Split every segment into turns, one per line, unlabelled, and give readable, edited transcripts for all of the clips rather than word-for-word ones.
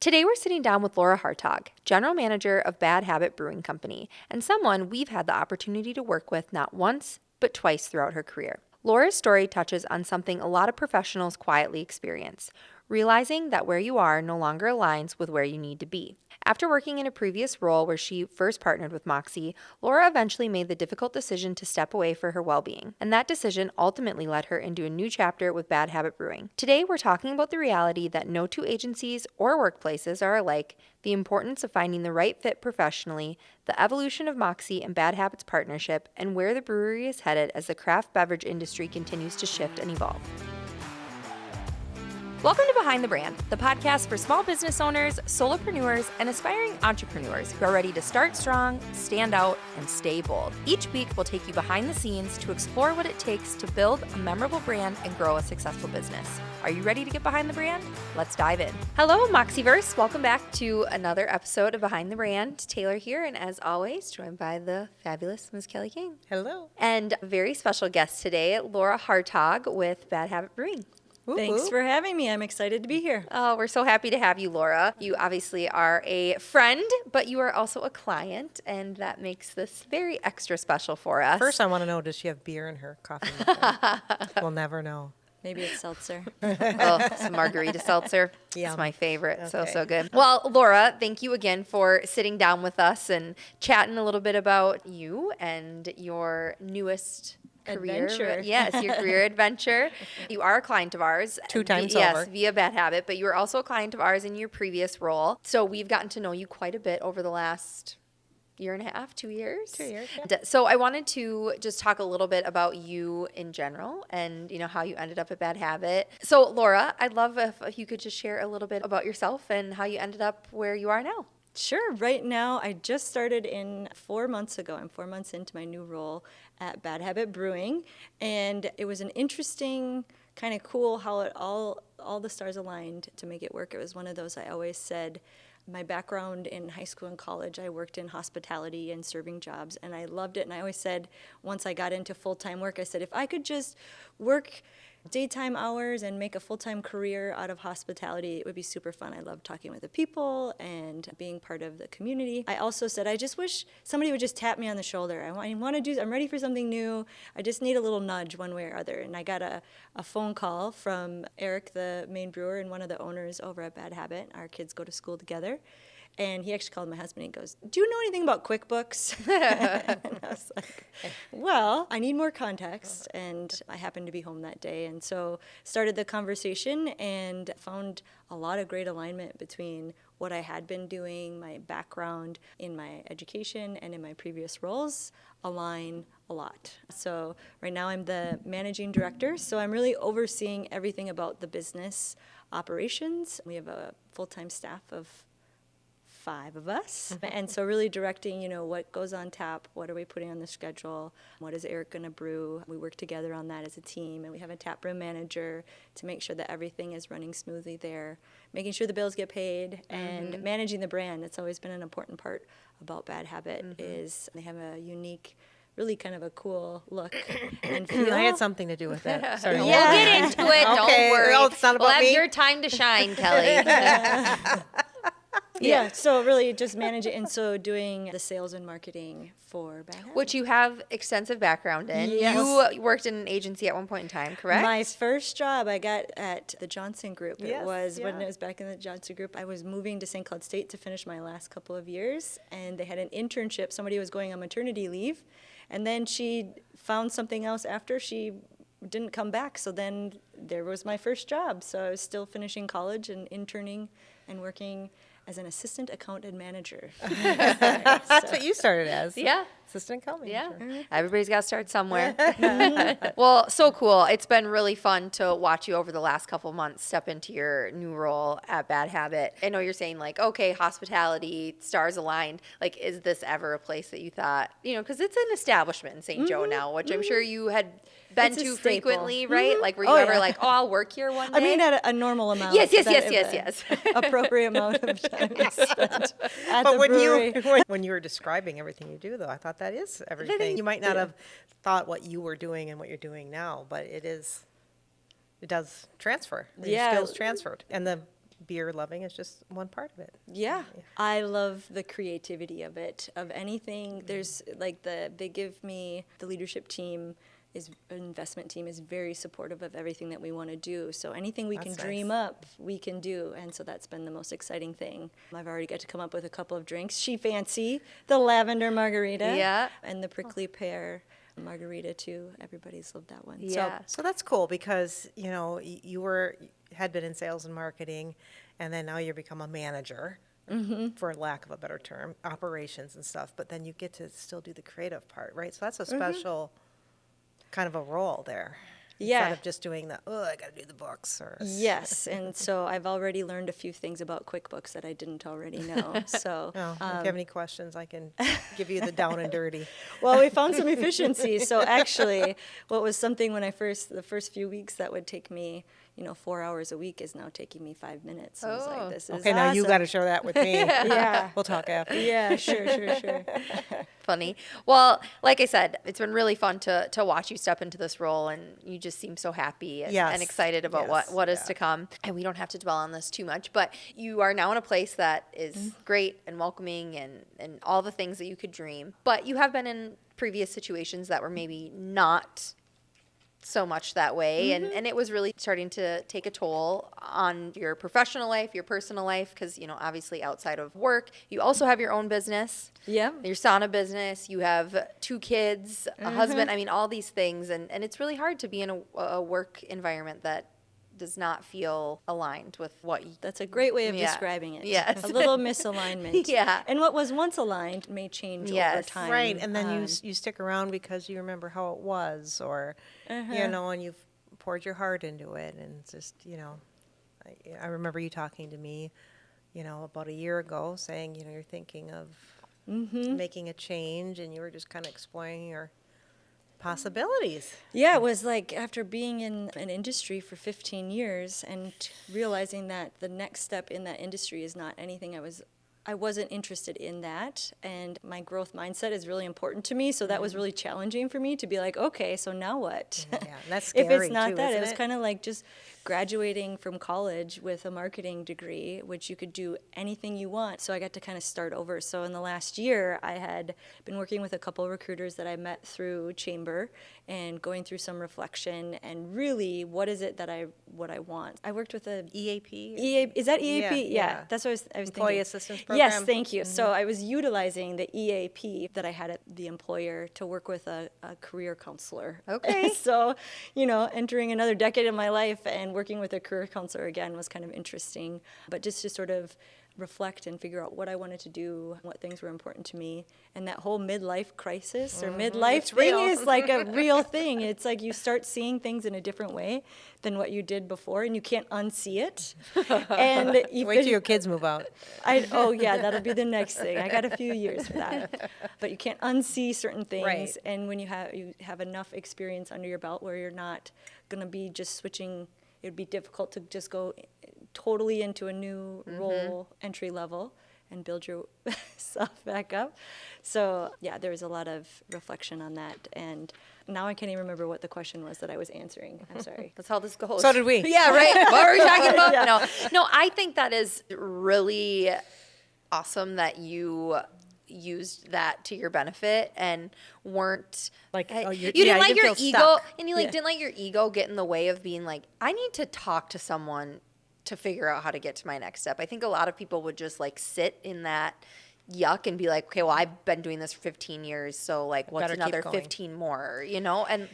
Today we're sitting down with Laura Hartog, General Manager of Bad Habit Brewing Company, and someone we've had the opportunity to work with not once, but twice throughout her career. Laura's story touches on something a lot of professionals quietly experience, realizing that where you are no longer aligns with where you need to be. After working in a previous role where she first partnered with Moxie, Laura eventually made the difficult decision to step away for her well-being, and that decision ultimately led her into a new chapter with Bad Habit Brewing. Today, we're talking about the reality that no two agencies or workplaces are alike, the importance of finding the right fit professionally, the evolution of Moxie and Bad Habits partnership, and where the brewery is headed as the craft beverage industry continues to shift and evolve. Welcome to Behind the Brand, the podcast for small business owners, solopreneurs, and aspiring entrepreneurs who are ready to start strong, stand out, and stay bold. Each week, we'll take you behind the scenes to explore what it takes to build a memorable brand and grow a successful business. Are you ready to get behind the brand? Let's dive in. Hello, Moxieverse. Welcome back to another episode of Behind the Brand. Taylor here, and as always, joined by the fabulous Ms. Kelly King.
Hello.
And a very special guest today, Laura Hartog with Bad Habit Brewing.
Thanks for having me. I'm excited to be here.
Oh, we're so happy to have you, Laura. You obviously are a friend, but you are also a client, and that makes this very extra special for us.
First, I want to know, does she have beer in her coffee? We'll never know.
Maybe it's seltzer.
Oh, some margarita seltzer.
Yum.
It's my favorite.
Okay.
So good. Well, Laura, thank you again for sitting down with us and chatting a little bit about you and your newest career.
Adventure.
Yes, your career adventure. You are a client of ours.
2 times
Yes,
over.
via Bad Habit, but you were also a client of ours in your previous role. So we've gotten to know you quite a bit over the last year and a half, 2 years.
2 years, yeah.
So I wanted to just talk a little bit about you in general and, how you ended up at Bad Habit. So Laura, I'd love if you could just share a little bit about yourself and how you ended up where you are now.
Sure. Right now, I just started in 4 months ago. I'm 4 months into my new role at Bad Habit Brewing. And it was an interesting, kind of cool how it all the stars aligned to make it work. It was one of those I always said, my background in high school and college, I worked in hospitality and serving jobs, and I loved it. And I always said, once I got into full-time work, I said, if I could just work daytime hours and make a full-time career out of hospitality, it would be super fun. I love talking with the people and being part of the community. I also said, I just wish somebody would just tap me on the shoulder. I'm ready for something new. I just need a little nudge one way or other. And I got a phone call from Eric, the main brewer and one of the owners over at Bad Habit. Our kids go to school together. And he actually called my husband and goes, do you know anything about QuickBooks? And I was like, well, I need more context. And I happened to be home that day. And so started the conversation and found a lot of great alignment between what I had been doing, my background in my education and in my previous roles align a lot. So right now I'm the managing director. So I'm really overseeing everything about the business operations. We have a full-time staff of 5 of us. And so really directing, what goes on tap, what are we putting on the schedule, what is Eric going to brew. We work together on that as a team, and we have a tap room manager to make sure that everything is running smoothly there, making sure the bills get paid, and managing the brand. That's always been an important part about Bad Habit is they have a unique, really kind of a cool look and feel.
I had something to do with that. Sorry.
We'll get into it. Don't worry.
Oh, it's not about
we'll have
me?
your time to shine, Kelly.
Yeah, so really just manage it, and so doing the sales and marketing for Bad Habit.
Which you have extensive background in.
Yes.
You worked in an agency at one point in time, correct?
My first job I got at the Johnson Group.
Yes,
It was when
yeah.
it was back in the Johnson Group. I was moving to St. Cloud State to finish my last couple of years, and they had an internship. Somebody was going on maternity leave, and then she found something else after she didn't come back. So then there was my first job. So I was still finishing college and interning and working as an assistant accountant manager.
That's what you started as.
Yeah.
Assistant account
Yeah.
manager.
Everybody's got to start somewhere. Well, so cool. It's been really fun to watch you over the last couple months step into your new role at Bad Habit. I know you're saying okay, hospitality, stars aligned. Is this ever a place that you thought, because it's an establishment in St. Joe now, which I'm sure you had been
It's a
to
staple.
frequently, right? Were you
Oh,
ever
yeah.
I'll work here one day?
I mean, at a normal amount.
Yes.
Appropriate amount of time spent at
But
the
when
brewery.
when you were describing everything you do, though, I thought that is everything. You might not have thought what you were doing and what you're doing now, but it does transfer. The
Yeah.
skills transferred. And the beer loving is just one part of it.
Yeah. I love the creativity of it, of anything. There's like they give me, the leadership team investment team is very supportive of everything that we want to do. So anything we can
That's
dream
nice.
up, we can do. And so that's been the most exciting thing. I've already got to come up with a couple of drinks. She fancy the lavender margarita.
Yeah.
And the prickly pear margarita too. Everybody's loved that one.
Yeah.
So that's cool because, you had been in sales and marketing, and then now you become a manager, for lack of a better term, operations and stuff, but then you get to still do the creative part, right? So that's a special kind of a role there.
Yeah.
Instead of just doing I got to do the books or.
Yes, and so I've already learned a few things about QuickBooks that I didn't already know. So,
Oh, if you have any questions, I can give you the down and dirty.
well, we found some efficiencies. So actually, what was something when the first few weeks that would take me, 4 hours a week is now taking me 5 minutes. I was
Oh.
like, this is
Okay, now you
awesome.
got to share that with me.
Yeah.
We'll talk after.
Yeah, sure.
Funny. Well, like I said, it's been really fun to watch you step into this role, and you just seem so happy and,
Yes.
and excited about
Yes.
what is
Yeah.
to come. And we don't have to dwell on this too much, but you are now in a place that is great and welcoming and all the things that you could dream. But you have been in previous situations that were maybe not so much that way, and it was really starting to take a toll on your professional life, your personal life, because obviously outside of work you also have your own business,
Yeah.
your sauna business, you have 2 kids, a husband, I mean all these things, and it's really hard to be in a work environment that does not feel aligned with what you.
That's a great way of
Yeah.
describing it.
Yes.
A little misalignment.
Yeah.
And what was once aligned may change over
Yes.
time.
Right, and then you stick around because you remember how it was, or, and you've poured your heart into it, and it's just, I remember you talking to me, about a year ago, saying, you're thinking of making a change, and you were just kind of exploring your possibilities.
Yeah, it was like after being in an industry for 15 years and realizing that the next step in that industry is not anything I wasn't interested in that, and my growth mindset is really important to me, so that was really challenging for me to be like, okay, so now what?
Yeah, that's
If
scary
it's not
too,
that, it
isn't
was
it?
kind of like just graduating from college with a marketing degree, which you could do anything you want. So I got to kind of start over. So in the last year, I had been working with a couple of recruiters that I met through Chamber and going through some reflection and really what is it that what I want. I worked with a
EAP?
is that EAP?
Yeah,
Yeah,
yeah.
that's what I was
Employee
thinking.
Assistance Program?
Yes, thank you. So I was utilizing the EAP that I had at the employer to work with a career counselor.
Okay.
So, entering another decade of my life and working with a career counselor again was kind of interesting. But just to sort of reflect and figure out what I wanted to do, what things were important to me. And that whole midlife crisis or midlife
It's
thing
real.
is like a real thing. It's like you start seeing things in a different way than what you did before, and you can't unsee it. And
Wait till your kids move out.
oh yeah, that'll be the next thing. I got a few years for that. But you can't unsee certain things,
Right.
and when you have enough experience under your belt where you're not going to be just switching, it would be difficult to just go totally into a new role, entry level, and build yourself back up. So yeah, there was a lot of reflection on that, and now I can't even remember what the question was that I was answering. I'm sorry.
That's how this goes.
So did we.
Yeah, right. What were we talking about? No, I think that is really awesome that you used that to your benefit and weren't
Like, oh,
you
yeah,
didn't
you
let
didn't
your
feel
ego
stuck.
and you didn't let your ego get in the way of being like, I need to talk to someone to figure out how to get to my next step. I think a lot of people would just like sit in that yuck and be like, okay, well, I've been doing this for 15 years, so like what's
better keep
another
going.
15 more, and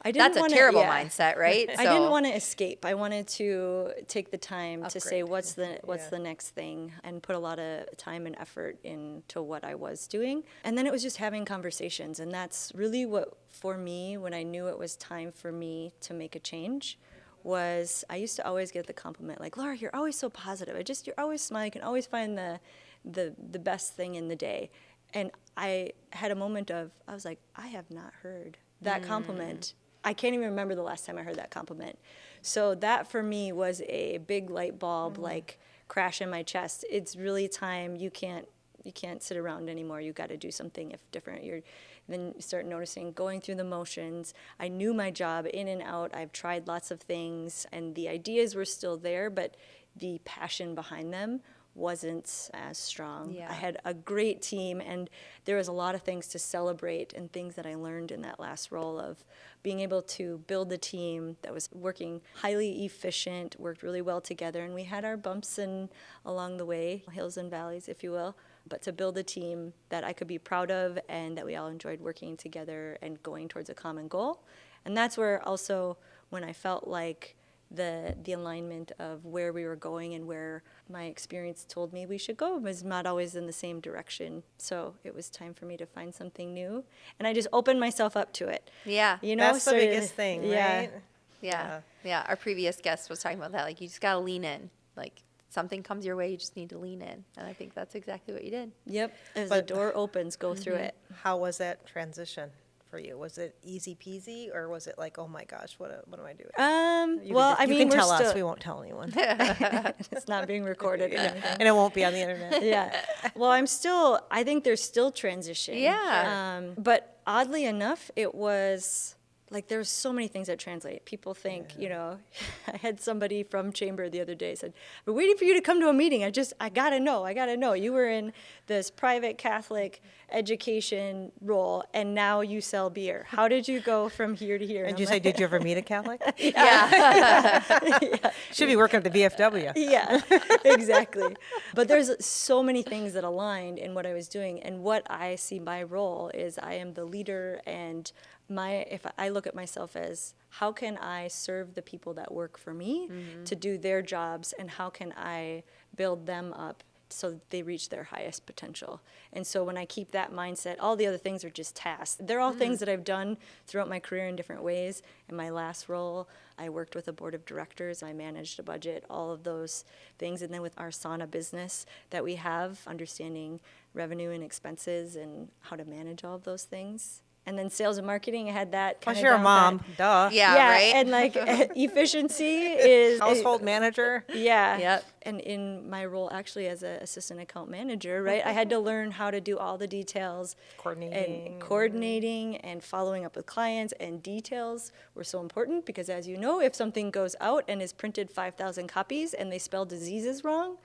I didn't
that's a
wanna-
terrible
yeah.
mindset, right?
I didn't want to escape. I wanted to take the time to say
Upgrade.
what's
Yeah.
the next thing, and put a lot of time and effort into what I was doing. And then it was just having conversations, and that's really what, for me, when I knew it was time for me to make a change, was I used to always get the compliment like, Laura, you're always so positive. You're always smiling. You can always find the best thing in the day. And I had a moment I was like, I have not heard that compliment. I can't even remember the last time I heard that compliment. So that for me was a big light bulb, like crash in my chest. It's really time. You can't sit around anymore. You got to do something different. Then you start noticing, going through the motions. I knew my job in and out. I've tried lots of things, and the ideas were still there, but the passion behind them wasn't as strong.
Yeah.
I had a great team, and there was a lot of things to celebrate and things that I learned in that last role of being able to build a team that was working highly efficient, worked really well together, and we had our bumps and along the way, hills and valleys, if you will, but to build a team that I could be proud of and that we all enjoyed working together and going towards a common goal. And that's where also when I felt like the alignment of where we were going and where my experience told me we should go was not always in the same direction. So it was time for me to find something new. And I just opened myself up to it.
Yeah.
You know,
That's the biggest thing,
yeah.
right?
Yeah. Our previous guest was talking about that. Like, you just got to lean in. Like, something comes your way, you just need to lean in. And I think that's exactly what you did.
Yep. As
But-
the door opens, go through it.
How was that transition for you? Was it easy peasy, or was it like, oh my gosh, what am I doing? You
Well,
can,
I
you
mean,
can
we're
tell us.
still,
We won't tell anyone,
it's not being recorded or anything.
and it won't be on the internet.
Yeah. Well, I think there's still transition.
Yeah.
But oddly enough, it was like there's so many things that translate. People think, you know, I had somebody from Chamber the other day said, "We're waiting for you to come to a meeting. I gotta know. You were in this private Catholic education role, and now you sell beer. How did you go from here to here?"
And
I'm
you say,
like,
did you ever meet a Catholic?
Yeah.
Should be working at the VFW.
Yeah, exactly. But there's so many things that aligned in what I was doing, and what I see my role is I am the leader, and if I look at myself as how can I serve the people that work for me to do their jobs, and how can I build them up so that they reach their highest potential. And so when I keep that mindset, all the other things are just tasks. They're all things that I've done throughout my career in different ways. In my last role, I worked with a board of directors. I managed a budget, all of those things. And then with our sauna business that we have, understanding revenue and expenses and how to manage all of those things. And then sales and marketing, I had that kind
Plus,
of
you're a
down
mom.
pat.
Duh.
Yeah, right?
And like efficiency is
Household manager.
yeah.
Yep.
And in my role actually as an assistant account manager, right, I had to learn how to do all the details. Coordinating and following up with clients, and details were so important because, as you know, if something goes out and is printed 5,000 copies and they spell diseases wrong,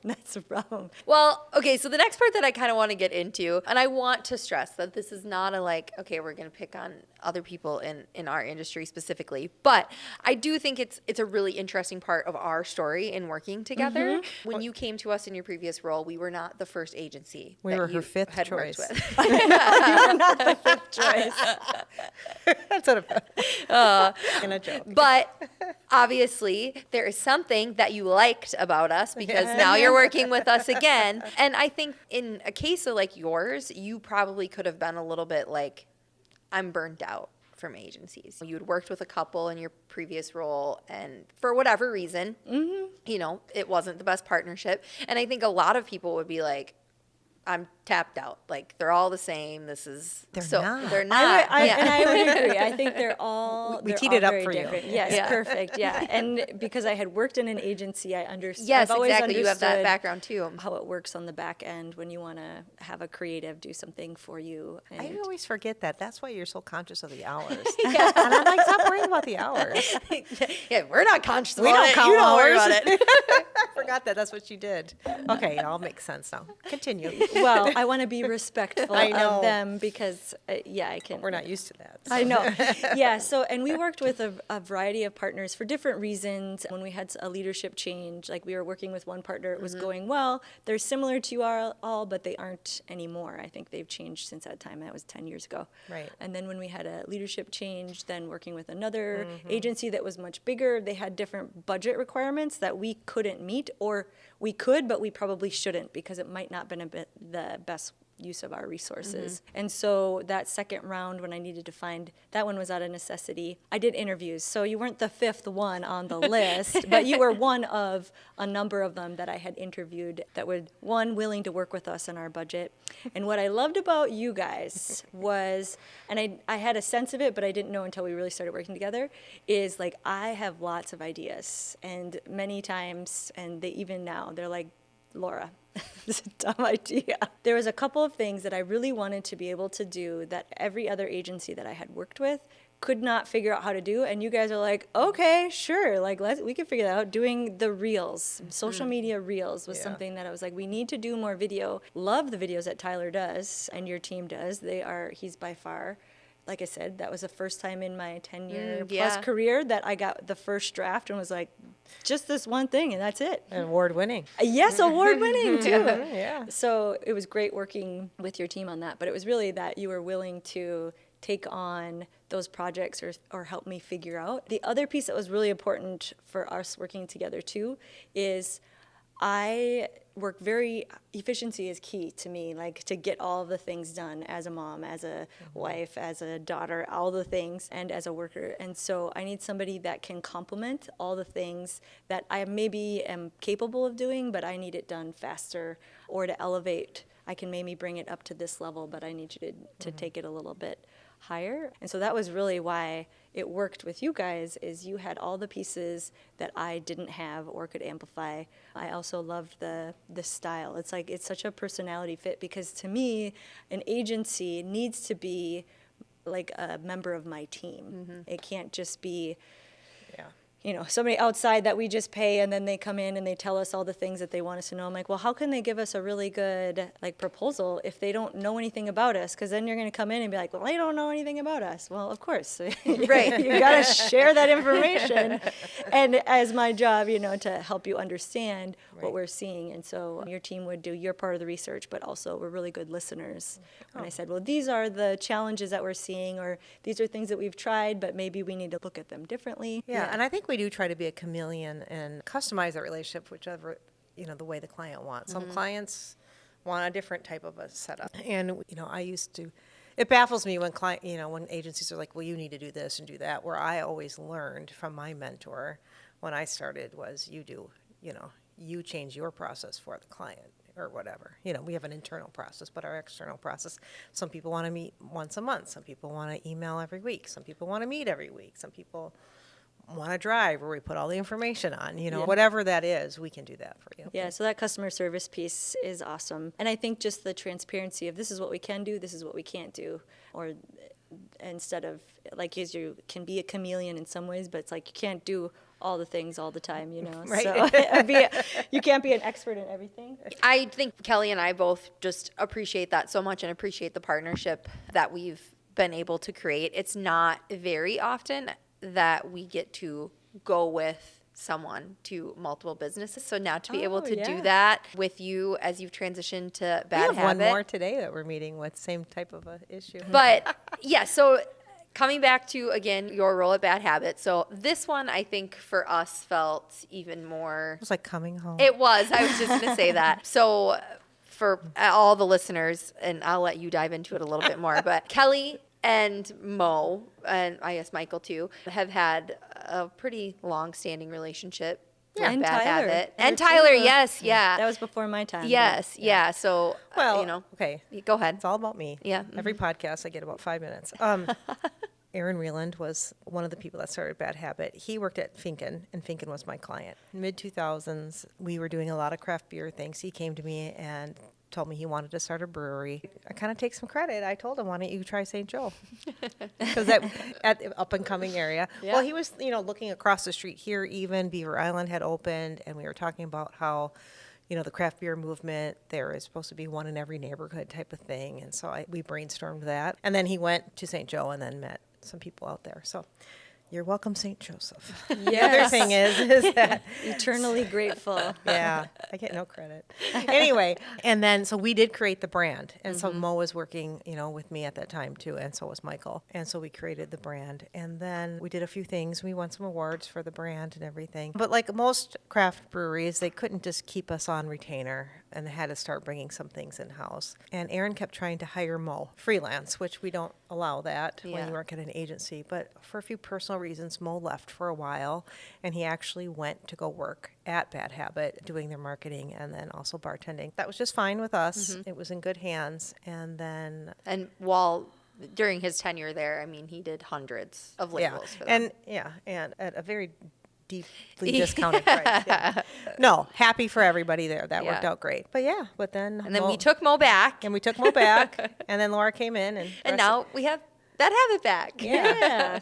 that's a problem.
Well, okay, so the next part that I kind of want to get into, and I want to stress that this is not a like, okay, we're going to pick on other people in our industry specifically, but I do think it's a really interesting part of our story in working together. When you came to us in your previous role, we were not the first agency
We
that
were her
you
fifth
had
choice.
worked with.
You're not the fifth choice.
That's what in a joke.
But obviously, there is something that you liked about us because now you're working with us again. And I think in a case of like yours, you probably could have been a little bit like, I'm burnt out from agencies. You had worked with a couple in your previous role, and for whatever reason, you know, it wasn't the best partnership. And I think a lot of people would be like, I'm tapped out. Like, they're all the same. This is
They're
so
not.
they're not.
And I would agree. I think they're all
We
they're
teed
all
it up
very
for you.
different. Yes,
Yeah.
perfect. Yeah, and because I had worked in an agency, I understood.
Yes,
I've always
exactly. You have that
understood
background too.
how it works on the back end when you want to have a creative do something for you.
I
And
always forget that. That's why you're so conscious of the hours. And I'm like, stop worrying about the hours.
Yeah, we're not conscious
We
about
don't
it.
count
You don't worry
hours.
about it.
I forgot that. That's what you did. Okay, it all makes sense now. Continue.
well, I want to be respectful
I know.
of them because, I can.
We're not used to that.
I know. Yeah. So, and we worked with a variety of partners for different reasons. When we had a leadership change, like we were working with one partner, it was going well. They're similar to you all, but they aren't anymore. I think they've changed since that time. That was 10 years ago.
Right.
And then when we had a leadership change, then working with another agency that was much bigger, they had different budget requirements that we couldn't meet, or we could, but we probably shouldn't because it might not been the best use of our resources. And so that second round, when I needed to find, that one was out of necessity. I did interviews, so you weren't the fifth one on the list, but you were one of a number of them that I had interviewed that were, one, willing to work with us on our budget. And what I loved about you guys was, and I had a sense of it, but I didn't know until we really started working together, is like, I have lots of ideas, and many times, and they even now, they're like, Laura, it's a dumb idea. There was a couple of things that I really wanted to be able to do that every other agency that I had worked with could not figure out how to do. And you guys are like, okay, sure. Like, we can figure that out. Doing the reels, social media reels was something that I was like, we need to do more video. Love the videos that Tyler does and your team does. He's by far, like I said, that was the first time in my 10-year plus career that I got the first draft and was like, just this one thing, and that's it.
And award-winning.
Yes, award-winning, too.
Yeah.
So it was great working with your team on that, but it was really that you were willing to take on those projects or help me figure out. The other piece that was really important for us working together, too, is efficiency is key to me, like to get all the things done as a mom, as a wife, as a daughter, all the things, and as a worker. And so I need somebody that can complement all the things that I maybe am capable of doing, but I need it done faster, or to elevate. I can maybe bring it up to this level, but I need you to take it a little bit higher. And so that was really why it worked with you guys, is you had all the pieces that I didn't have or could amplify. I also loved the style. It's like, it's such a personality fit, because to me, an agency needs to be like a member of my team. It can't just be somebody outside that we just pay and then they come in and they tell us all the things that they want us to know. I'm like, well, how can they give us a really good proposal if they don't know anything about us? Because then you're going to come in and be like, well, they don't know anything about us. Well, of course, right? You got to share that information. And as my job, to help you understand what we're seeing. And so your team would do your part of the research, but also we're really good listeners. And I said, well, these are the challenges that we're seeing, or these are things that we've tried, but maybe we need to look at them differently.
Yeah, and I think we do try to be a chameleon and customize that relationship whichever, the way the client wants. Some clients want a different type of a setup. And, it baffles me when when agencies are like, well, you need to do this and do that, where I always learned from my mentor when I started was you change your process for the client or whatever. We have an internal process, but our external process, some people want to meet once a month. Some people want to email every week. Some people want to meet every week. Some people want to drive where we put all the information on, whatever that is, we can do that for you.
Yeah, so that customer service piece is awesome. And I think just the transparency of this is what we can do, this is what we can't do, or instead of, like, you can be a chameleon in some ways, but it's like you can't do all the things all the time,
Right.
So you can't be an expert in everything.
I think Kelly and I both just appreciate that so much and appreciate the partnership that we've been able to create. It's not very often that we get to go with someone to multiple businesses. So now to be able to do that with you as you've transitioned to Bad Habit.
We have one more today that we're meeting with, same type of a issue.
But yeah, so coming back to, again, your role at Bad Habit. So this one, I think for us felt even more.
It was like coming home.
It was. I was just going to say that. So for all the listeners, and I'll let you dive into it a little bit more, but Kelly and Mo, and I guess Michael too, have had a pretty long-standing relationship.
Yeah, and
Bad
Tyler.
Habit. And Tyler, yes, yeah.
That was before my time.
Yes, yeah. So,
well, okay.
Go ahead.
It's all about me.
Yeah.
Every podcast, I get about 5 minutes. Aaron Reland was one of the people that started Bad Habit. He worked at Finken, and Finken was my client. Mid-2000s, we were doing a lot of craft beer things. He came to me and told me he wanted to start a brewery. I kind of take some credit. I told him, why don't you try St. Joe? Because at the up-and-coming area. Yeah. Well, he was, looking across the street here even. Beaver Island had opened, and we were talking about how, the craft beer movement, there is supposed to be one in every neighborhood type of thing. And so we brainstormed that. And then he went to St. Joe and then met some people out there. So you're welcome, St. Joseph.
Yes.
The other thing is that
eternally grateful.
Yeah, I get no credit. Anyway, and then so we did create the brand, and so Mo was working, with me at that time too, and so was Michael, and so we created the brand, and then we did a few things. We won some awards for the brand and everything. But like most craft breweries, they couldn't just keep us on retainer, and they had to start bringing some things in house. And Aaron kept trying to hire Mo freelance, which we don't allow that when you work at an agency. But for a few personal reasons, Mo left for a while, and he actually went to go work at Bad Habit doing their marketing and then also bartending. That was just fine with us. It was in good hands. And then
during his tenure there, I mean, he did hundreds of labels for them.
And at a very deeply discounted price. Yeah. No, happy for everybody there. That worked out great. But then
we took Mo back.
And we took Mo back, and then Laura came in. And
now we have Bad Habit back.
Yeah.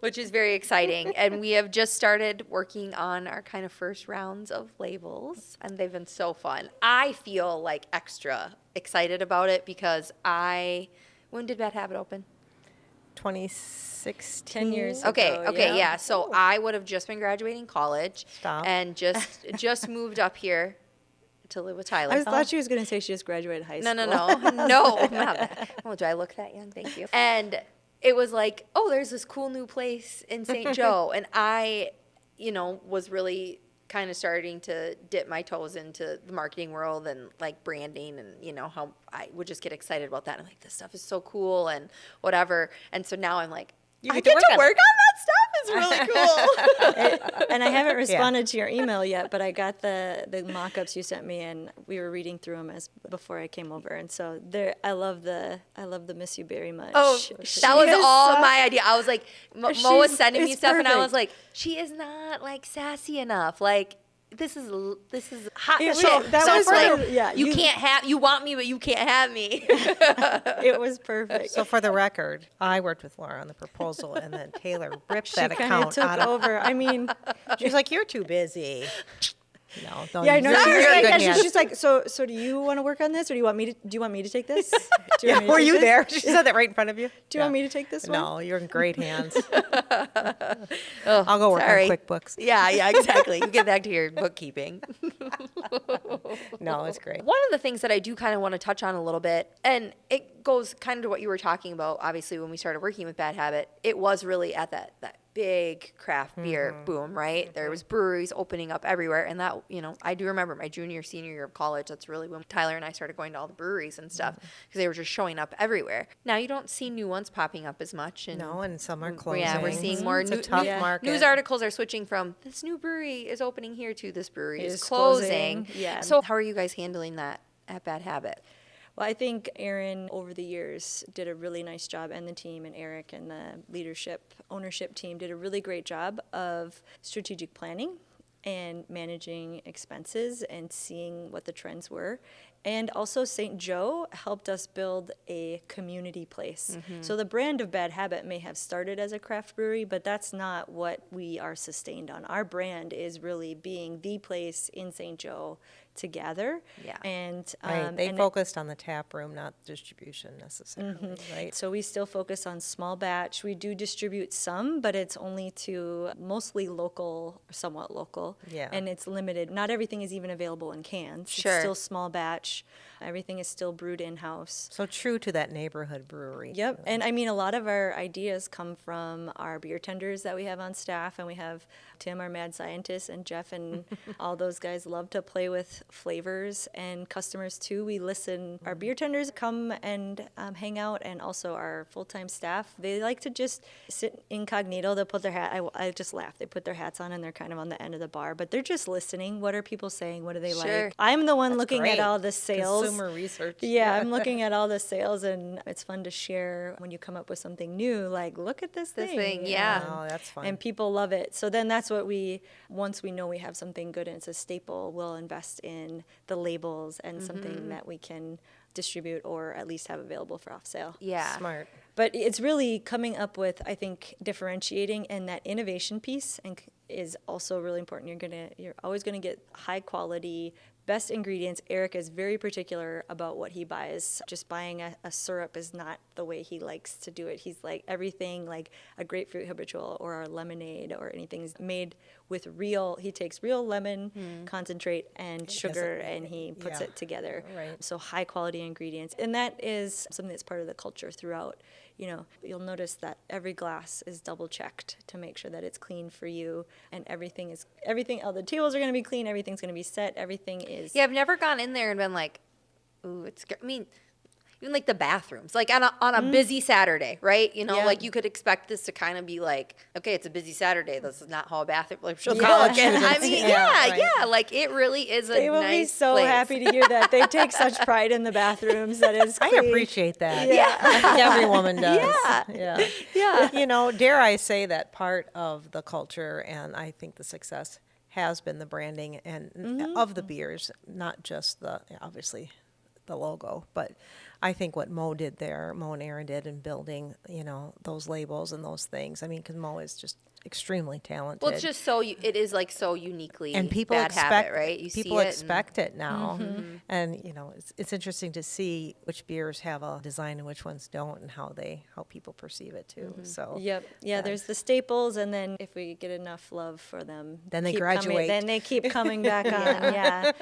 Which is very exciting. And we have just started working on our kind of first rounds of labels, and they've been so fun. I feel like extra excited about it because when did Bad Habit open?
2016.
10 years
Okay,
ago,
yeah. So I would have just been graduating college
Stop.
and just moved up here to live with Tyler.
I thought she was going to say she just graduated high school.
No, not that. Oh, do I look that young? Thank you. And it was like, oh, there's this cool new place in St. Joe, and I, was really kind of starting to dip my toes into the marketing world and like branding, and how I would just get excited about that. I'm like, this stuff is so cool and whatever. And so now I'm like, I get to work on that stuff. It's really cool.
And I haven't responded to your email yet, but I got the mock-ups you sent me, and we were reading through them before I came over. And so I love the Miss You very much.
Oh, that was all my idea. I was like, Mo was sending me stuff, and I was like, she is not like sassy enough. Like, this is hot. You want me, but you can't have me.
It was perfect.
So for the record, I worked with Laura on the proposal, and then Taylor ripped that
She
account
took
out of.
over. I mean,
She's like, "You're too busy." No, don't.
yeah, I know.
You're in good hands.
She's like, so do you want to work on this, or do you want me to take this?
Were you there? She said that right in front of you.
Do you want me to take this one?
No, you're in great hands. I'll go work on QuickBooks.
Yeah, exactly. You get back to your bookkeeping.
No, it's great.
One of the things that I do kind of want to touch on a little bit, and it goes kind of to what you were talking about, obviously, when we started working with Bad Habit, it was really at that big craft beer boom, right? There was breweries opening up everywhere, and that, I do remember my senior year of college, that's really when Tyler and I started going to all the breweries and stuff, because they were just showing up everywhere. Now you don't see new ones popping up as much. And
No, and some are closing.
Yeah, we're seeing more
It's a tough market.
news articles are switching from this new brewery is opening here to this brewery is
closing.
closing.
Yeah.
So how are you guys handling that at Bad Habit?
Well, I think Aaron, over the years, did a really nice job, and the team, and Eric and the ownership team did a really great job of strategic planning and managing expenses and seeing what the trends were. And also St. Joe helped us build a community place. So the brand of Bad Habit may have started as a craft brewery, but that's not what we are sustained on. Our brand is really being the place in St. Joe to gather.
Yeah.
And
Right. They focused on the tap room, not distribution necessarily, right?
so we still focus on small batch. We do distribute some, but it's only to mostly local, somewhat local.
Yeah.
And it's limited. Not everything is even available in cans.
Sure.
It's still small batch. Everything is still brewed in-house.
So true to that neighborhood brewery.
Yep. And I mean, a lot of our ideas come from our beer tenders that we have on staff, and we have Tim, our mad scientist, and Jeff, and all those guys love to play with flavors, and customers too. We listen. Our beer tenders come and hang out, and also our full-time staff. They like to just sit incognito. They'll put their hat. I just laugh. They put their hats on, and they're kind of on the end of the bar, but they're just listening. What are people saying? What do they
Sure.
like? I'm the one looking
great.
at all the sales.
Consumer research.
Yeah, I'm looking at all the sales, and it's fun to share when you come up with something new. Like, look at this thing.
Yeah.
Oh, that's fun.
And people love it. So then that's what once we know we have something good and it's a staple, we'll invest in the labels and something that we can distribute or at least have available for off sale.
Yeah.
Smart.
But it's really coming up with, I think, differentiating, and that innovation piece is also really important. You're always gonna get high quality, best ingredients. Eric is very particular about what he buys. Just buying a syrup is not the way he likes to do it. He's like, everything, like a grapefruit habitual or our lemonade or anything is made with he takes real lemon concentrate and sugar, and he puts it together.
Right.
So high quality ingredients. And that is something that's part of the culture throughout. You'll notice that every glass is double checked to make sure that it's clean for you, and everything, all the tables are going to be clean, everything's going to be set, everything is.
Yeah, I've never gone in there and been like, ooh, it's good. I mean, even like the bathrooms, like on a busy Saturday, right?
Yeah.
Like you could expect this to kind of be like, okay, it's a busy Saturday. This is not how a bathroom, like she'll call it. I mean, yeah, like it really is a
They will
nice
be so
place.
happy to hear that. They take such pride in the bathrooms that it's
I
clean.
appreciate that.
Yeah.
I think every woman does.
Yeah.
Yeah. Dare I say that part of the culture, and I think the success has been the branding and of the beers, not just obviously the logo. But I think what Mo and Aaron did in building, those labels and those things. I mean, because Mo is just extremely talented.
Well, it's just it is like so uniquely
and people
Bad
expect
Habit, right?
people
see it
expect it now, and it's interesting to see which beers have a design and which ones don't, and how people perceive it too. So
Yep. Yeah, there's the staples, and then if we get enough love for them,
Then they
keep
graduate.
then they keep coming back on. Yeah.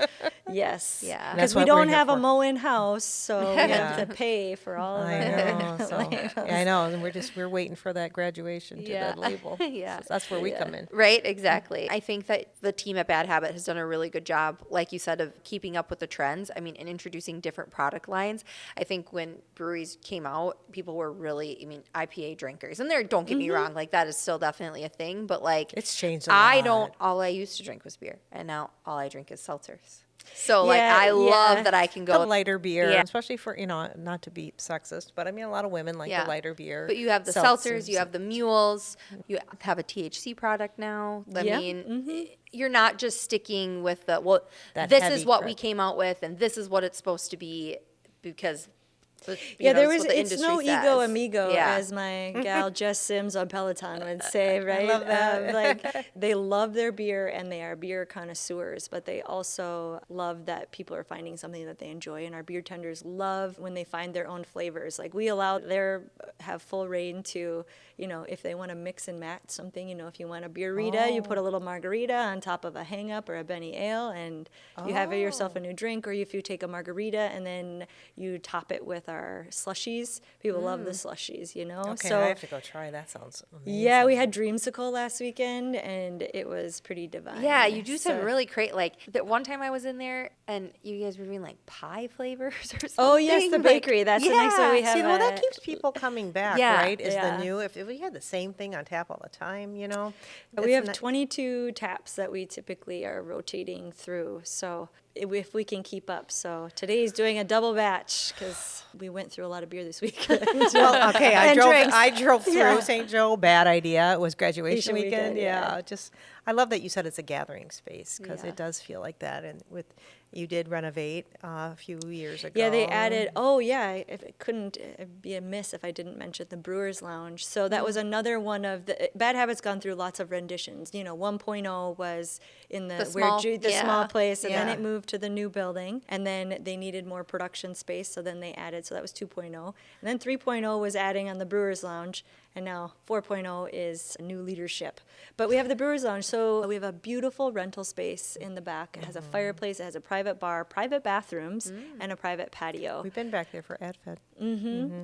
Yes.
Yeah.
Because
That's
we
what we're
don't
here
have a
for.
Mo in house, so we
Yeah.
have to pay for all of
I
our
know. So I know, and we're waiting for that graduation to
Yeah.
the label.
Yeah.
So that's where we come in.
Right, exactly. I think that the team at Bad Habit has done a really good job, like you said, of keeping up with the trends. I mean, and introducing different product lines. I think when breweries came out, people were really, IPA drinkers. And don't get me wrong, like that is still definitely a thing, but like
It's changed a lot.
all I used to drink was beer, and now all I drink is seltzers. So
Yeah,
I love
yeah.
that I can
The
go
lighter beer,
Yeah.
especially for, not to be sexist, but I mean, a lot of women like the lighter beer.
But you have the seltzers, you have the mules, you have a THC product now. I
Yep.
mean, you're not just sticking with
That
this
heavy
is what we
crap.
came out with, and this is what it's supposed to be, because
It's no ego amigo,
Yeah.
as my gal Jess Sims on Peloton would say, right?
love that.
Like they love their beer and they are beer connoisseurs, but they also love that people are finding something that they enjoy. And our beer tenders love when they find their own flavors. Like we allow have full reign to, if they want to mix and match something, if you want a beer Rita, you put a little margarita on top of a hang up or a Benny Ale, and you have yourself a new drink. Or if you take a margarita and then you top it with our slushies. People love the slushies,
Okay,
So
I have to go try. That sounds amazing.
yeah, we had Dreamsicle last weekend, and it was pretty divine.
Yeah, you do some
So-
really great, like, that one time I was in there, and you guys were doing, like, pie flavors or something.
Oh yes, the
like-
bakery. That's the next one we have.
See, well, that
at-
keeps people coming back,
Yeah.
right? Is
Yeah.
the new, if we had the same thing on tap all the time,
We
it's
have
not-
22 taps that we typically are rotating through, so if we can keep up. So today's doing a double batch because we went through a lot of beer this week.
Well, okay,
And drinks.
I drove through
Yeah.
St. Joe. Bad idea. It was graduation
Graduation
weekend.
weekend, yeah.
I love that you said it's a gathering space because
Yeah.
it does feel like that. And you did renovate a few years ago.
Yeah, they added. Oh, yeah. If it couldn't be a miss if I didn't mention the Brewers Lounge. So that was another one of the Bad Habits. Gone through lots of renditions. 1.0 was in the
small-
small place, and then
Yeah.
it moved to the new building, and then they needed more production space, so then they added. So that was 2.0, and then 3.0 was adding on the Brewers Lounge. And now 4.0 is new leadership. But we have the Brewers Lounge. So we have a beautiful rental space in the back. It has a fireplace, it has a private bar, private bathrooms, and a private patio.
We've been back there for AdFed.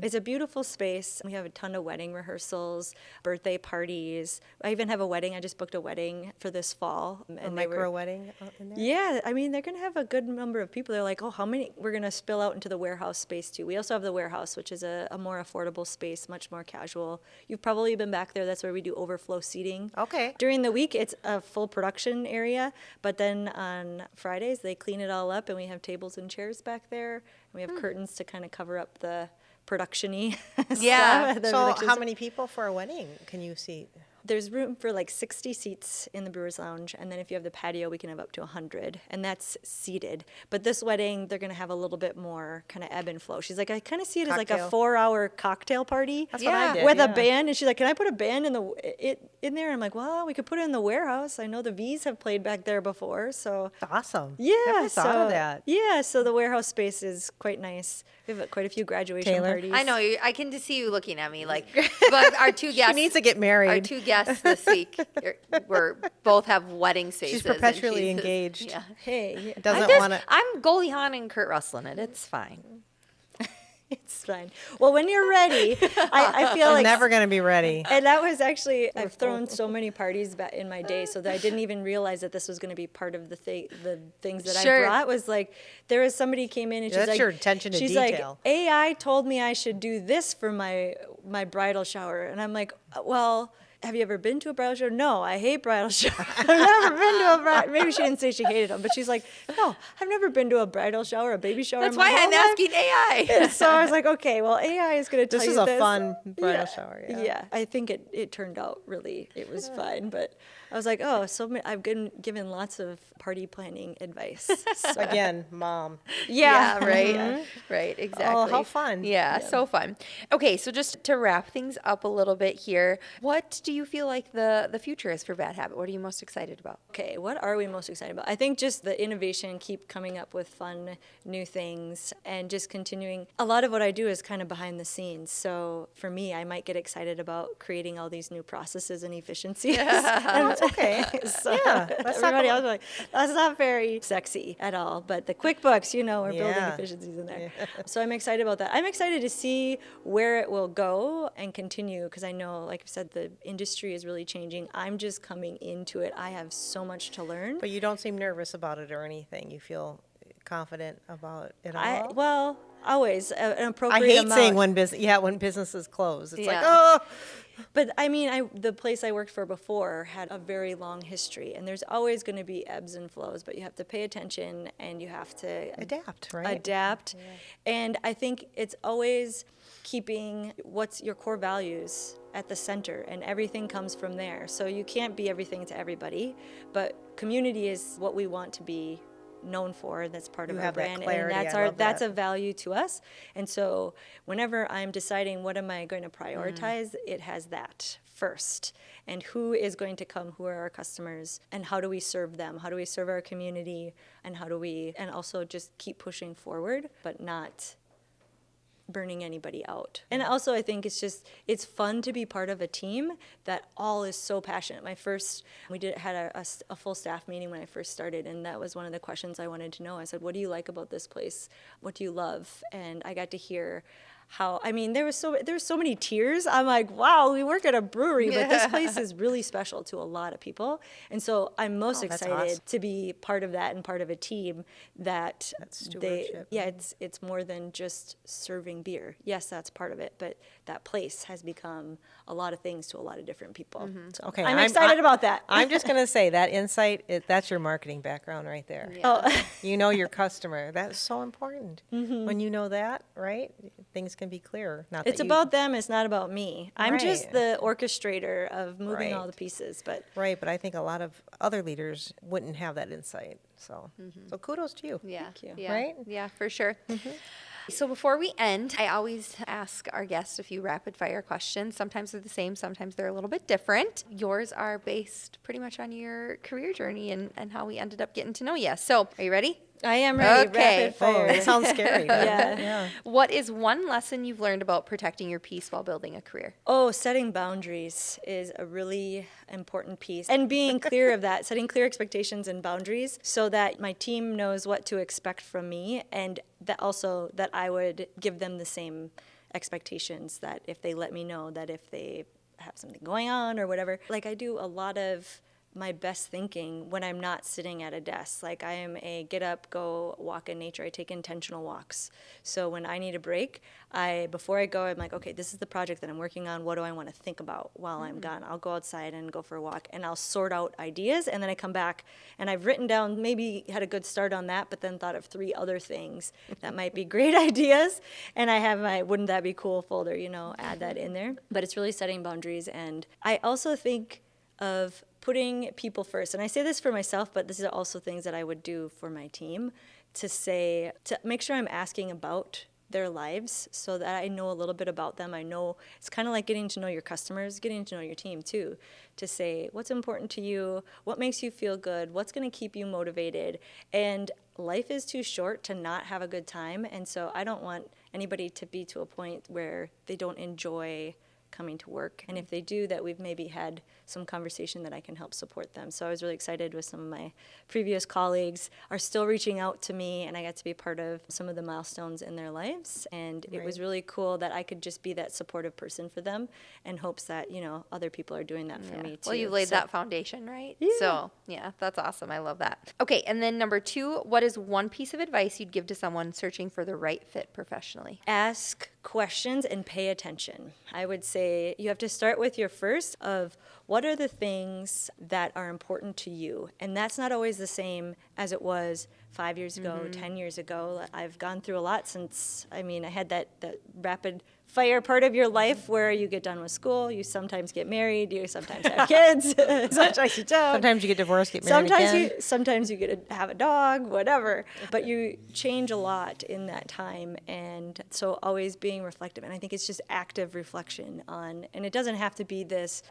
It's a beautiful space. We have a ton of wedding rehearsals, birthday parties. I even have a wedding. I just booked a wedding for this fall.
A
And they were-
micro wedding in there?
yeah, I mean, they're going to have a good number of people. They're like, oh, how many? We're going to spill out into the warehouse space, too. We also have the warehouse, which is a more affordable space, much more casual. You've probably been back there. That's where we do overflow seating.
Okay.
During the week, it's a full production area, but then on Fridays, they clean it all up, and we have tables and chairs back there. And we have curtains to kind of cover up the production-y
Yeah.
stuff. The
So
production
how
stuff.
many people for a wedding can you see?
There's room for like 60 seats in the Brewers Lounge, and then if you have the patio, we can have up to 100, and that's seated. But this wedding, they're going to have a little bit more kind of ebb and flow. She's like, I kind of see it as like a
Cocktail.
4-hour cocktail party.
That's what I did,
With
yeah.
a band, and she's like, can I put a band in in there? And I'm like, well, we could put it in the warehouse. I know the V's have played back there before, so.
Awesome.
Yeah,
Never thought of that.
Yeah, so the warehouse space is quite nice. We have quite a few graduation
Taylor?
parties.
I know, I can just see you looking at me like, but our two guests.
She needs to get married.
Our two guests this week both have wedding spaces.
She's
and
perpetually
she's just-
engaged.
Yeah.
Hey,
Doesn't want to.
I'm Goldie Hawn and Kurt Russell in it. It's fine.
it's fine. Well, when you're ready, I feel
I'm
like
never going to be ready.
And that was actually, I've thrown so many parties back in my day, so that I didn't even realize that this was going to be part of the things that
Sure.
I brought. Was like, there was somebody came in and she's
That's
like,
your attention to
she's
detail.
like, AI told me I should do this for my bridal shower, and I'm like, well. have you ever been to a bridal show? No, I hate bridal shows. I've never been to a bridal. Maybe she didn't say she hated them, but she's like, no, I've never been to a bridal shower, a baby shower.
That's
in my
why
whole
I'm
life.
asking AI.
And so I was like, okay, well, AI is going to tell
This
you
is
this.
a fun bridal shower.
Yeah, I think it turned out really, it was fine. But I was like, oh, I've been given lots of party planning advice. So,
Again, mom.
Yeah, right.
Yeah.
Right, exactly.
Oh, how fun.
Yeah, so fun. Okay, so just to wrap things up a little bit here, what do you feel like the future is for Bad Habit? What are you most excited about?
Okay, what are we most excited about? I think just the innovation, keep coming up with fun, new things, and just continuing. A lot of what I do is kind of behind the scenes. So for me, I might get excited about creating all these new processes and efficiencies.
That's okay.
So
Yeah, let's talk
everybody
about-
else is like, that's not very sexy at all. But the QuickBooks, we're building
Yeah.
efficiencies in there. So I'm excited about that. I'm excited to see where it will go and continue because I know, like I said, the industry is really changing. I'm just coming into it. I have so much to learn.
But you don't seem nervous about it or anything. You feel confident about it all?
Well, always an
I
appropriate
hate
amount.
saying when businesses close. It's like,
Yeah.
oh,
But I mean, the place I worked for before had a very long history, and there's always going to be ebbs and flows. But you have to pay attention, and you have to
adapt, right?
adapt. And I think it's always keeping what's your core values at the center, and everything comes from there. So you can't be everything to everybody, but community is what we want to be known for. That's part of
You
our
have that
brand,
clarity.
and
I love
that's
that.
a value to us. And so whenever I'm deciding what am I going to prioritize, it has that first. And who is going to come, who are our customers, and how do we serve them, how do we serve our community, and and also just keep pushing forward, but not burning anybody out. And also I think it's fun to be part of a team that all is so passionate. We had a full staff meeting when I first started, and that was one of the questions I wanted to know. I said, what do you like about this place? What do you love? And I got to hear there was so many tears. I'm like, wow, we work at a brewery, but this place is really special to a lot of people. And so I'm most
that's
excited
awesome.
to be part of that and part of a team that
stewardship.
it's more than just serving beer. Yes, that's part of it, but that place has become a lot of things to a lot of different people. So
Okay,
I'm excited about that.
I'm just going to say that insight, that's your marketing background right there.
Oh,
You know your customer. That is so important. When you know that, right, things can be clearer. Not
it's
that you-
about them. It's not about me. I'm just
Right.
the orchestrator of moving all
Right.
the pieces. But
Right, but I think a lot of other leaders wouldn't have that insight. So kudos to you.
Yeah.
you.
Yeah.
Right?
Yeah, for sure. So before we end, I always ask our guests a few rapid fire questions. Sometimes they're the same, sometimes they're a little bit different. Yours are based pretty much on your career journey and how we ended up getting to know you. So, are you ready?
I am ready.
Okay.
Rapid fire.
Oh, that sounds scary. doesn't it?
Yeah.
What is one lesson you've learned about protecting your peace while building a career?
Oh, setting boundaries is a really important piece. And being clear of that, setting clear expectations and boundaries so that my team knows what to expect from me, and that also that I would give them the same expectations, that if they let me know that if they have something going on or whatever. Like, I do a lot of my best thinking when I'm not sitting at a desk. Like, I am a get up, go walk in nature. I take intentional walks. So when I need a break, before I go, I'm like, okay, this is the project that I'm working on. What do I want to think about while I'm gone? I'll go outside and go for a walk, and I'll sort out ideas, and then I come back, and I've written down, maybe had a good start on that, but then thought of 3 other things that might be great ideas, and I have my wouldn't that be cool folder, add that in there. But it's really setting boundaries, and I also think of putting people first. And I say this for myself, but this is also things that I would do for my team, to make sure I'm asking about their lives so that I know a little bit about them. I know it's kind of like getting to know your customers, getting to know your team too, to say what's important to you, what makes you feel good, what's going to keep you motivated. And life is too short to not have a good time. And so I don't want anybody to be to a point where they don't enjoy coming to work. And if they do, that we've maybe had some conversation that I can help support them. So I was really excited with some of my previous colleagues are still reaching out to me, and I got to be part of some of the milestones in their lives. And it was really cool that I could just be that supportive person for them, in hopes that, other people are doing that for me too.
Well, you laid
So-
that foundation, right?
Yeah.
So, yeah, that's awesome. I love that. Okay, and then number 2, what is one piece of advice you'd give to someone searching for the right fit professionally?
Ask questions and pay attention. I would say you have to start with your first of what are the things that are important to you. And that's not always the same as it was 5 years ago, 10 years ago. I've gone through a lot since, I had that rapid fire part of your life where you get done with school, you sometimes get married, you sometimes have kids, sometimes you don't.
Sometimes you get divorced, get married again.
Sometimes you get to have a dog, whatever. But you change a lot in that time, and so always being reflective. And I think it's just active reflection on, and it doesn't have to be this,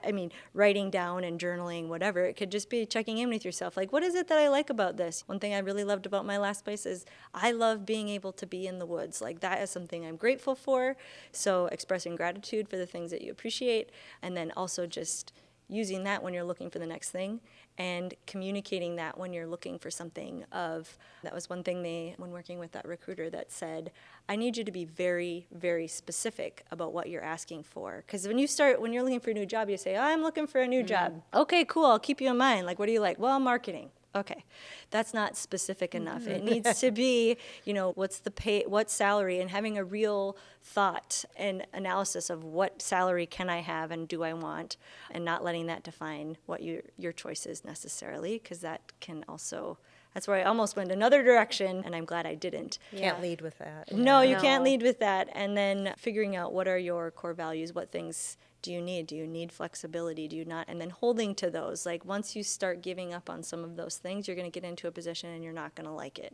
writing down and journaling, whatever. It could just be checking in with yourself. Like, what is it that I like about this? One thing I really loved about my last place is I love being able to be in the woods. Like, that is something I'm grateful for. So expressing gratitude for the things that you appreciate, and then also just using that when you're looking for the next thing, and communicating that when you're looking for something that was one thing when working with that recruiter that said, I need you to be very, very specific about what you're asking for. Because when you're looking for a new job, you say, I'm looking for a new job. Okay, cool, I'll keep you in mind. Like, what do you like? Well, marketing. Okay, that's not specific enough. It needs to be, what's the pay, what salary, and having a real thought and analysis of what salary can I have and do I want, and not letting that define what your choice is necessarily, because that can also, that's where I almost went another direction, and I'm glad I didn't.
Can't lead with that.
No, you can't lead with that. And then figuring out what are your core values, what things do you need? Do you need flexibility? Do you not? And then holding to those. Like, once you start giving up on some of those things, you're going to get into a position and you're not going to like it.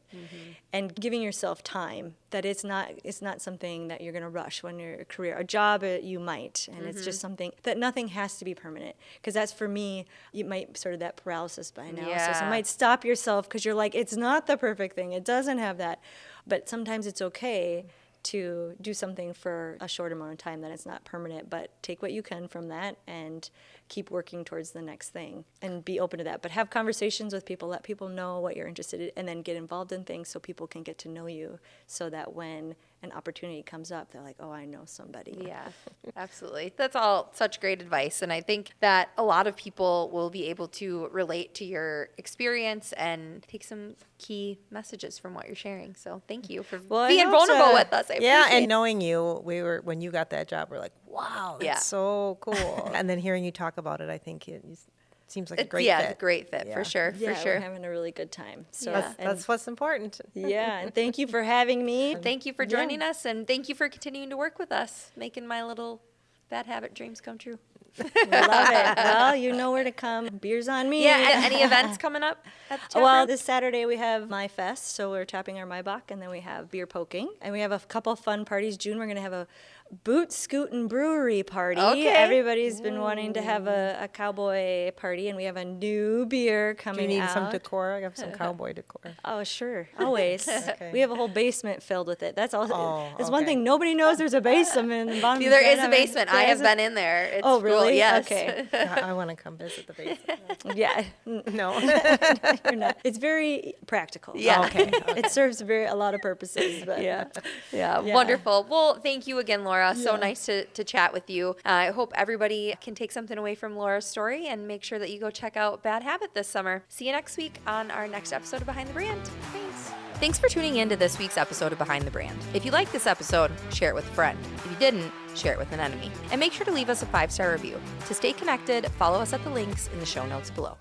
And giving yourself time, that it's not something that you're going to rush when you're a career. A job, you might, and it's just something that nothing has to be permanent. Because that's, for me, you might sort of that paralysis by analysis. You might stop yourself because you're like, it's not the perfect thing. It doesn't have that. But sometimes it's okay to do something for a short amount of time that it's not permanent, but take what you can from that and keep working towards the next thing and be open to that. But have conversations with people, let people know what you're interested in, and then get involved in things so people can get to know you, so that when an opportunity comes up, they're like, oh, I know somebody.
Yeah, absolutely. That's all such great advice. And I think that a lot of people will be able to relate to your experience and take some key messages from what you're sharing. So thank you for being vulnerable with us. I appreciate
and knowing you, when you got that job, we're like, wow, that's so cool. And then hearing you talk about it, I think it seems like a great fit.
Yeah, great fit, for sure,
Yeah,
for sure.
we're having a really good time. So
That's what's important.
Yeah, and thank you for having me.
Thank you for joining us, and thank you for continuing to work with us, making my little bad habit dreams come true.
Love it. Well, you know where to come. Beer's on me.
Yeah, any events coming up at the tap
Well,
room?
this Saturday we have My Fest, so we're tapping our Maibach, and then we have beer poking, and we have a couple fun parties. June, we're going to have a Boot Scootin' Brewery party.
Okay.
Everybody's been wanting to have a cowboy party, and we have a new beer coming out.
Do you need some decor? I have some cowboy decor.
Oh, sure. Always.
Okay.
We have a whole basement filled with it. That's all.
Oh,
That's one
okay.
thing. Nobody knows there's a basement in the bottom.
There is a basement. I have been in there. It's
Oh, really?
Cool. Yes.
Okay.
I want to come visit the basement.
Yeah.
No.
You're not. It's very practical.
Yeah.
Okay.
It serves a lot of purposes. But
Yeah, wonderful. Well, thank you again, Laura. So nice to chat with you. I hope everybody can take something away from Laura's story, and make sure that you go check out Bad Habit this summer. See you next week on our next episode of Behind the Brand. Thanks. Thanks for tuning in to this week's episode of Behind the Brand. If you liked this episode, share it with a friend. If you didn't, share it with an enemy. And make sure to leave us a 5-star review. To stay connected, follow us at the links in the show notes below.